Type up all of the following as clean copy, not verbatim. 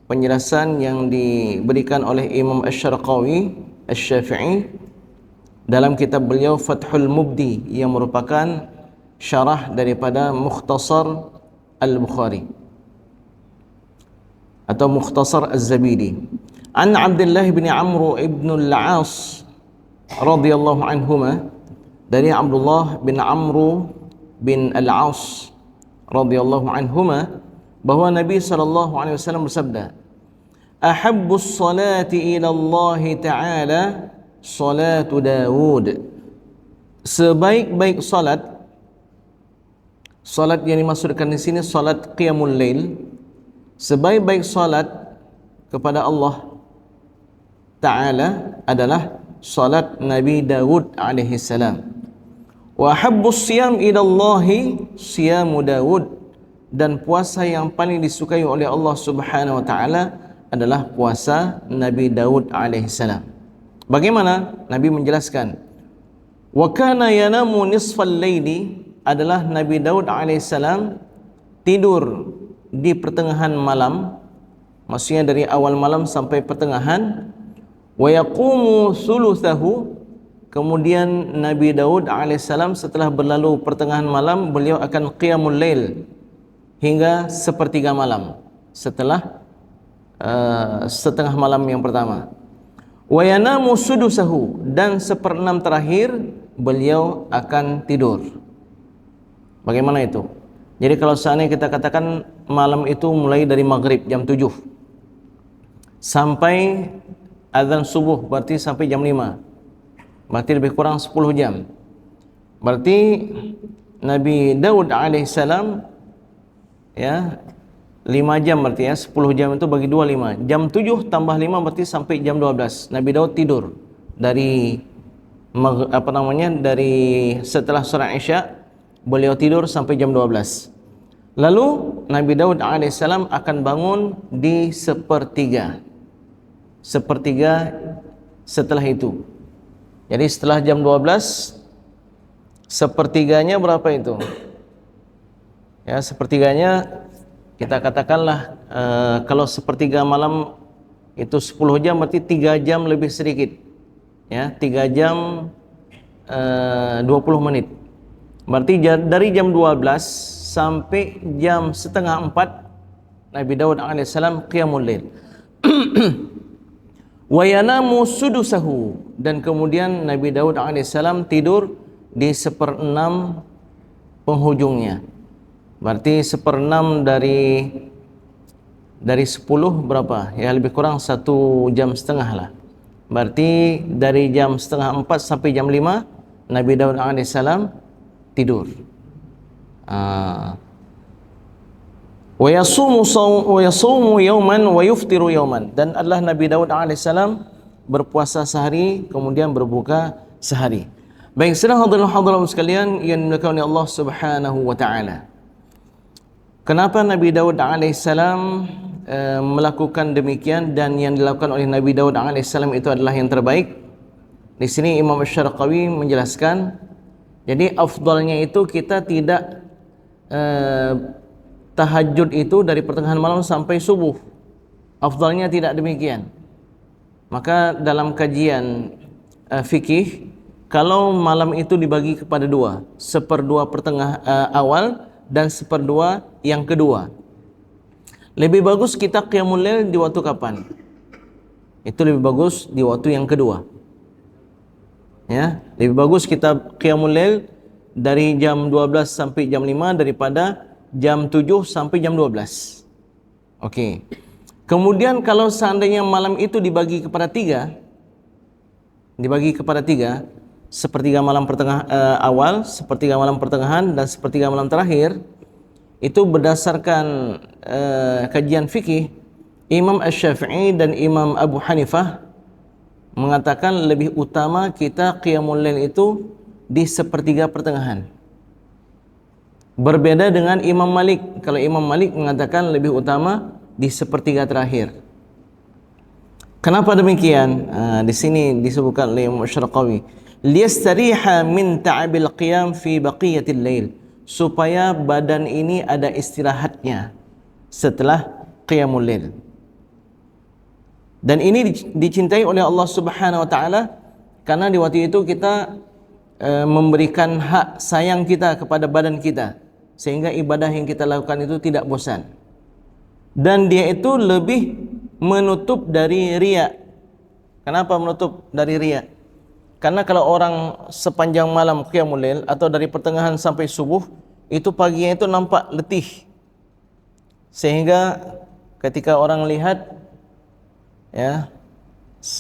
penjelasan yang diberikan oleh Imam Asy-Syarqawi Asy-Syafi'i dalam kitab beliau Fathul Mubdi yang merupakan syarah daripada Mukhtasar Al-Bukhari atau Mukhtasar Az-Zabidi. An Abdullah bin Amr ibn al-As radhiyallahu anhuma, dari Abdullah bin Amr bin al-As radhiyallahu anhuma, bahwa Nabi SAW bersabda, ahabbus salati ila Allah ta'ala salatu Dawud. Sebaik-baik salat yang dimaksudkan di sini salat qiyamul lail, sebaik-baik salat kepada Allah Ta'ala adalah salat Nabi Dawud alaihi salam. Wa habbus siyam ila Allah siyamu Dawud, dan puasa yang paling disukai oleh Allah Subhanahu wa taala adalah puasa Nabi Daud alaihi salam. Bagaimana? Nabi menjelaskan, wa kana yanamu nisfal laili, adalah Nabi Daud alaihi salam tidur di pertengahan malam, maksudnya dari awal malam sampai pertengahan. Wa yaqumu thuluthahu, kemudian Nabi Daud alaihi salam setelah berlalu pertengahan malam, beliau akan qiyamul lail hingga sepertiga malam setelah setengah malam yang pertama. Wa yanamu sudusahu, dan seperenam terakhir beliau akan tidur. Bagaimana itu? Jadi kalau seandainya kita katakan malam itu mulai dari maghrib jam 7 sampai azan subuh, berarti sampai jam 5, berarti lebih kurang 10 jam. Berarti Nabi Daud alaihissalam, ya, 5 jam berarti, ya, 10 jam itu bagi 2 5. Jam 7 tambah 5 berarti sampai jam 12. Nabi Daud tidur dari dari setelah salat Isya, beliau tidur sampai jam 12. Lalu Nabi Daud alaihissalam akan bangun di sepertiga setelah itu. Jadi setelah jam 12, sepertiganya berapa itu? Ya, sepertiganya kita katakanlah kalau sepertiga malam itu 10 jam, berarti 3 jam lebih sedikit, ya, 3 jam 20 menit. Berarti dari jam 12 sampai jam setengah 4 Nabi Daud alaihissalam qiyamul lail. Wa yanamu sudusahu, dan kemudian Nabi Daud alaihissalam tidur di 1/6 penghujungnya. Berarti 1/6 dari 10 berapa? Ya, lebih kurang 1,5 jam lah. Berarti dari jam setengah 4 sampai jam 5 Nabi Daud alaihissalam tidur. Wa yasumu yawman wa yuftiru yawman, dan adalah Nabi Daud alaihissalam berpuasa sehari kemudian berbuka sehari. Baik, sedang hadirin sekalian yang dimuliakan oleh Allah Subhanahu wa taala. Kenapa Nabi Daud alaihissalam melakukan demikian, dan yang dilakukan oleh Nabi Daud alaihissalam itu adalah yang terbaik? Di sini Imam Asy-Syarqawi menjelaskan, jadi afdalnya itu kita tidak tahajud itu dari pertengahan malam sampai subuh. Afdalnya tidak demikian. Maka dalam kajian fikih, kalau malam itu dibagi kepada 2, 1/2 awal dan 1/2 yang kedua, lebih bagus kita qiyamul lail di waktu kapan? Itu lebih bagus di waktu yang kedua. Ya, lebih bagus kita qiyamul lail dari jam 12 sampai jam 5 daripada jam 7 sampai jam 12. Okey. Kemudian kalau seandainya malam itu dibagi kepada 3, sepertiga malam awal, sepertiga malam pertengahan, dan sepertiga malam terakhir, itu berdasarkan kajian fikih, Imam Asy-Syafi'i dan Imam Abu Hanifah mengatakan lebih utama kita qiyamul lail itu di sepertiga pertengahan. Berbeda dengan Imam Malik. Kalau Imam Malik mengatakan lebih utama di sepertiga terakhir. Kenapa demikian? Di sini disebutkan oleh Imam Asy-Syarqawi, liyastariha min ta'abil qiyam fi baqiyatil lail, supaya badan ini ada istirahatnya setelah qiyamul lail. Dan ini dicintai oleh Allah Subhanahu wa taala karena di waktu itu kita memberikan hak sayang kita kepada badan kita, sehingga ibadah yang kita lakukan itu tidak bosan. Dan dia itu lebih menutup dari riya. Kenapa menutup dari riya? Karena kalau orang sepanjang malam qiyamul lail atau dari pertengahan sampai subuh, itu paginya itu nampak letih. Sehingga ketika orang lihat, ya,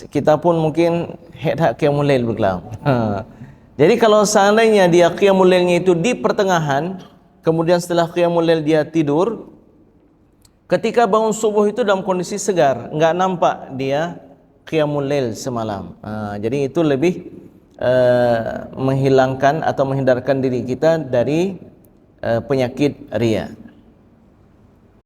kita pun mungkin head qiyamul lail berkelam. Jadi kalau seandainya dia qiyamul lailnya itu di pertengahan, kemudian setelah qiyamul lail dia tidur, ketika bangun subuh itu dalam kondisi segar, enggak nampak dia qiyamul lail semalam. Jadi itu lebih menghilangkan atau menghindarkan diri kita dari penyakit riya.